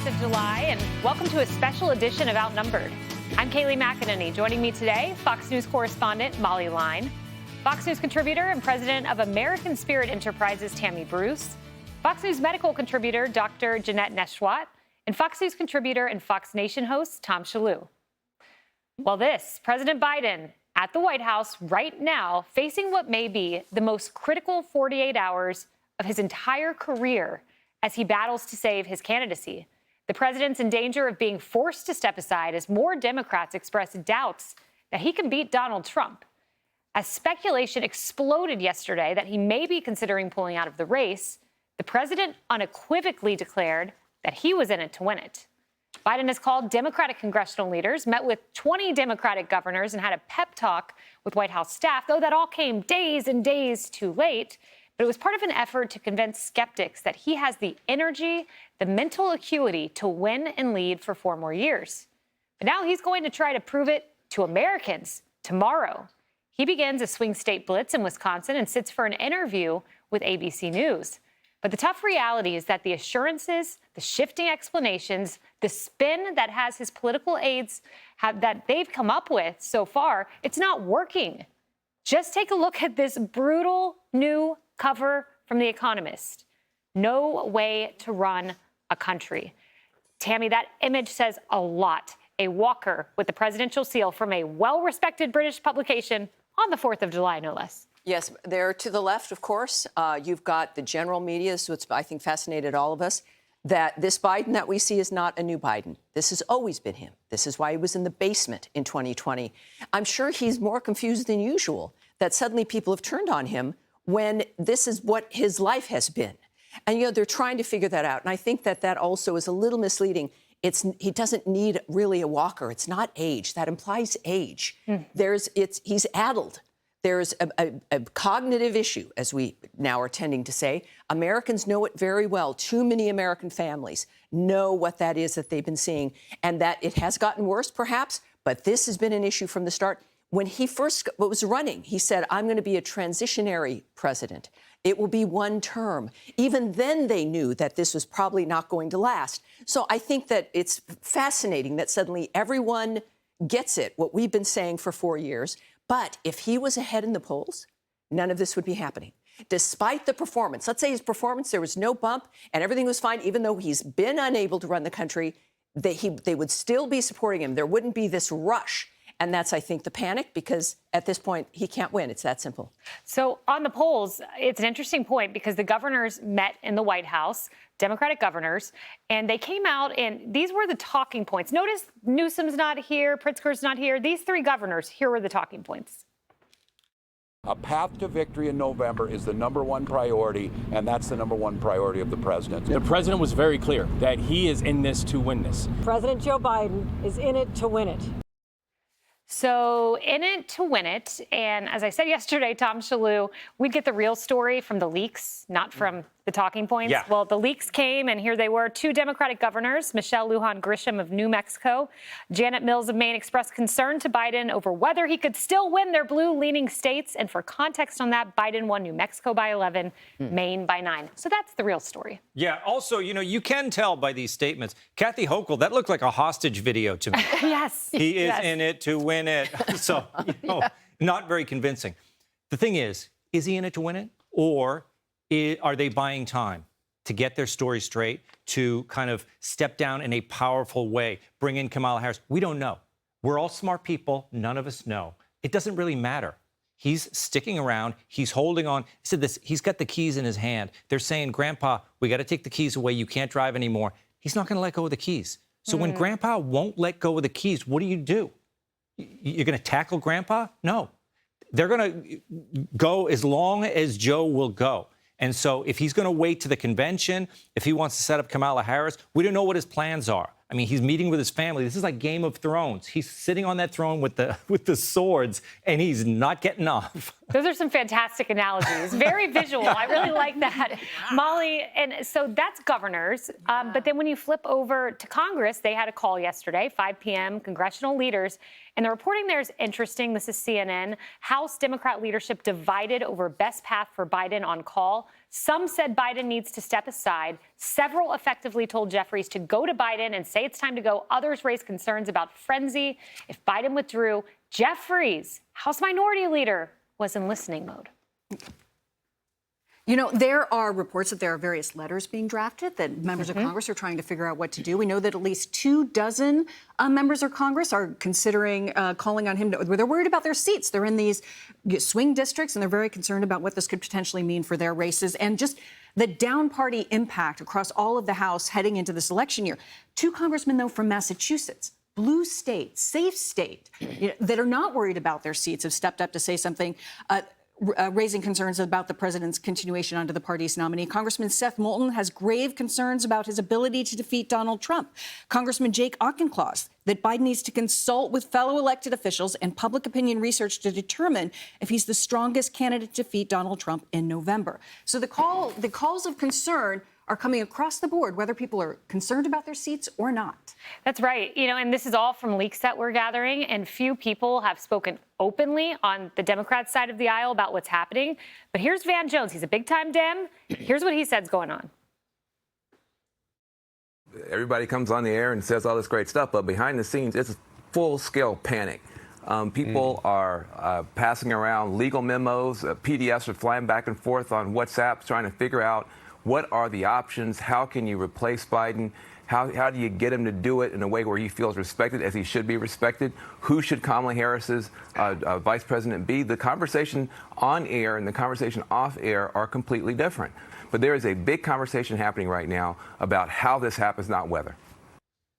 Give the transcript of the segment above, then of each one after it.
4th of July, and welcome to a special edition of Outnumbered. I'm Kayleigh McEnany. Joining me today, Fox News correspondent Molly Line, Fox News contributor and president of American Spirit Enterprises, Tammy Bruce, Fox News medical contributor, Dr. Jeanette Neshwat, and Fox News contributor and Fox Nation host, Tom Shalhoub. Well, President Biden at the White House right now, facing what may be the most critical 48 hours of his entire career as he battles to save his candidacy. The president's in danger of being forced to step aside as more Democrats express doubts that he can beat Donald Trump. As speculation exploded yesterday that he may be considering pulling out of the race, the president unequivocally declared that he was in it to win it. Biden has called Democratic congressional leaders, met with 20 Democratic governors, and had a pep talk with White House staff, though that all came days and days too late. But it was part of an effort to convince skeptics that he has the energy, the mental acuity to win and lead for 4 more years. But now he's going to try to prove it to Americans tomorrow. He begins a swing state blitz in Wisconsin and sits for an interview with ABC News. But the tough reality is that the assurances, the shifting explanations, the spin that has his political aides that they've come up with so far, it's not working. Just take a look at this brutal new cover from The Economist. No way to run a country. Tammy, that image says a lot. A walker with the presidential seal from a well-respected British publication on the 4th of July, no less. Yes, there to the left, of course, you've got the general media, so it's, I think, fascinated all of us, that this Biden that we see is not a new Biden. This has always been him. This is why he was in the basement in 2020. I'm sure he's more confused than usual that suddenly people have turned on him when this is what his life has been. And, they're trying to figure that out. And I think that that also is a little misleading. He doesn't need really a walker. It's not age. That implies age. He's addled. There's a cognitive issue, as we now are tending to say. Americans know it very well. Too many American families know what that is that they've been seeing, and that it has gotten worse, perhaps, but this has been an issue from the start. When he first was running, he said, I'm going to be a transitionary president. It will be 1 term. Even then, they knew that this was probably not going to last. So I think that it's fascinating that suddenly everyone gets it, what we've been saying for 4 years. But if he was ahead in the polls, none of this would be happening. Despite the performance, let's say his performance, there was no bump and everything was fine, even though he's been unable to run the country, they would still be supporting him. There wouldn't be this rush. And that's, I think, the panic, because at this point, he can't win. It's that simple. So on the polls, it's an interesting point because the governors met in the White House, Democratic governors, and they came out and these were the talking points. Notice Newsom's not here, Pritzker's not here. These 3 governors, here were the talking points. A path to victory in November is the #1 priority, and that's the #1 priority of the president. The president was very clear that he is in this to win this. President Joe Biden is in it to win it. So in it to win it. And as I said yesterday, Tom Shalhoub, we'd get the real story from the leaks, not from the talking points. Yeah. Well, the leaks came, and here they were. 2 Democratic governors, Michelle Lujan Grisham of New Mexico, Janet Mills of Maine, expressed concern to Biden over whether he could still win their blue-leaning states. And for context on that, Biden won New Mexico by 11, Maine by 9. So that's the real story. Yeah. Also, you can tell by these statements. Kathy Hochul, that looked like a hostage video to me. Yes. He is in it to win it. So, not very convincing. The thing is he in it to win it? Or are they buying time to get their story straight, to kind of step down in a powerful way, bring in Kamala Harris? We don't know. We're all smart people. None of us know. It doesn't really matter. He's sticking around. He's holding on. He said this. He's got the keys in his hand. They're saying, Grandpa, we got to take the keys away. You can't drive anymore. He's not going to let go of the keys. So when Grandpa won't let go of the keys, what do? You're going to tackle Grandpa? No. They're going to go as long as Joe will go. And so if he's going to wait to the convention, if he wants to set up Kamala Harris, we don't know what his plans are. I mean, he's meeting with his family. This is like Game of Thrones. He's sitting on that throne with the swords, and he's not getting off. Those are some fantastic analogies. Very visual. I really like that. Molly, and so that's governors. But then when you flip over to Congress, they had a call yesterday, 5 p.m., congressional leaders. And the reporting there is interesting. This is CNN. House Democrat leadership divided over best path for Biden on call. Some said Biden needs to step aside. Several effectively told Jeffries to go to Biden and say it's time to go. Others raised concerns about frenzy if Biden withdrew. Jeffries, House Minority Leader, was in listening mode. You know, there are reports that there are various letters being drafted that members of Congress are trying to figure out what to do. We know that at least 24 members of Congress are considering calling on him. They're worried about their seats. They're in these swing districts, and they're very concerned about what this could potentially mean for their races and just the down-party impact across all of the House heading into this election year. 2 congressmen, though, from Massachusetts, blue state, safe state, that are not worried about their seats, have stepped up to say something. Raising concerns about the president's continuation onto the party's nominee. Congressman Seth Moulton has grave concerns about his ability to defeat Donald Trump. Congressman Jake Auchincloss, that Biden needs to consult with fellow elected officials and public opinion research to determine if he's the strongest candidate to defeat Donald Trump in November. So the calls of concern are coming across the board, whether people are concerned about their seats or not. That's right. And this is all from leaks that we're gathering, and few people have spoken openly on the Democrat side of the aisle about what's happening. But here's Van Jones. He's a big-time Dem. Here's what he said's going on. Everybody comes on the air and says all this great stuff, but behind the scenes, it's full-scale panic. People are passing around legal memos. PDFs are flying back and forth on WhatsApp, trying to figure out what are the options? How can you replace Biden? How do you get him to do it in a way where he feels respected, as he should be respected? Who should Kamala Harris's vice president be? The conversation on air and the conversation off air are completely different. But there is a big conversation happening right now about how this happens, not whether.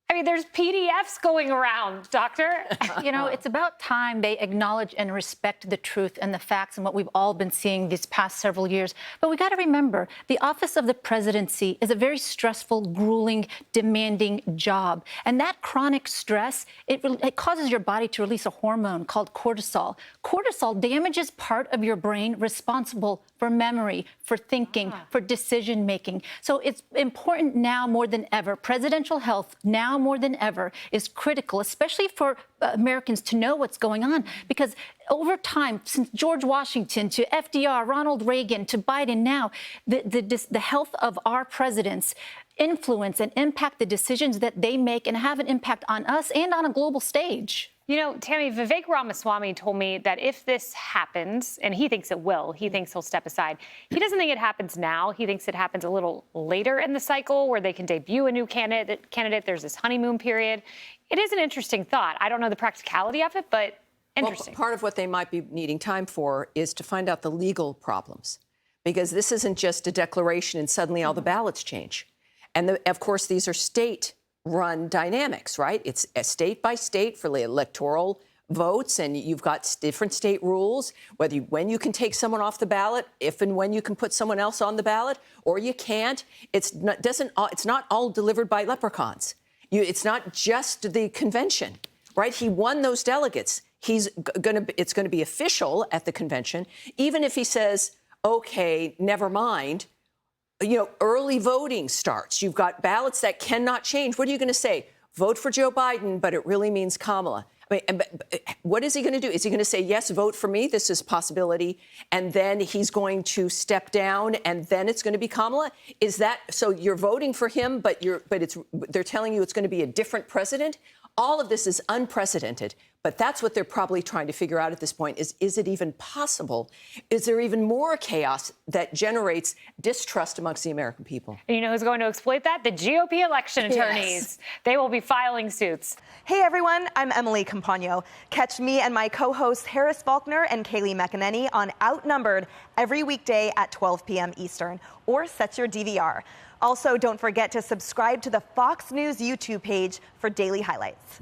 I mean, there's PDFs going around, Doctor. It's about time they acknowledge and respect the truth and the facts and what we've all been seeing these past several years. But we got to remember, the office of the presidency is a very stressful, grueling, demanding job. And that chronic stress, it causes your body to release a hormone called cortisol. Cortisol damages part of your brain responsible for memory, for thinking, for decision making. So it's important now more than ever. Presidential health now more than ever is critical, especially for Americans to know what's going on, because over time, since George Washington to FDR, Ronald Reagan to Biden now, the health of our presidents influence and impact the decisions that they make and have an impact on us and on a global stage. Tammy, Vivek Ramaswamy told me that if this happens, and he thinks it will, he thinks he'll step aside. He doesn't think it happens now. He thinks it happens a little later in the cycle where they can debut a new candidate. There's this honeymoon period. It is an interesting thought. I don't know the practicality of it, but interesting. Well, part of what they might be needing time for is to find out the legal problems, because this isn't just a declaration and suddenly all the ballots change. And of course, these are state-run dynamics, right? It's state by state for the electoral votes, and you've got different state rules, when you can take someone off the ballot, if and when you can put someone else on the ballot, or you can't. It's not all delivered by leprechauns. It's not just the convention, right? He won those delegates. It's going to be official at the convention, even if he says, "Okay, never mind." Early voting starts. You've got ballots that cannot change. What are you going to say? Vote for Joe Biden, but it really means Kamala. What is he going to do? Is he going to say, yes, vote for me, this is a possibility, and then he's going to step down, and then it's going to be Kamala? Is that so? You're voting for him, but they're telling you it's going to be a different president? All of this is unprecedented, but that's what they're probably trying to figure out at this point is it even possible? Is there even more chaos that generates distrust amongst the American people? And you know who's going to exploit that? The GOP election attorneys. Yes. They will be filing suits. Hey, everyone. I'm Emily Campagno. Catch me and my co-hosts Harris Faulkner and Kaylee McEnany on Outnumbered every weekday at 12 p.m. Eastern, or set your DVR. Also, don't forget to subscribe to the Fox News YouTube page for daily highlights.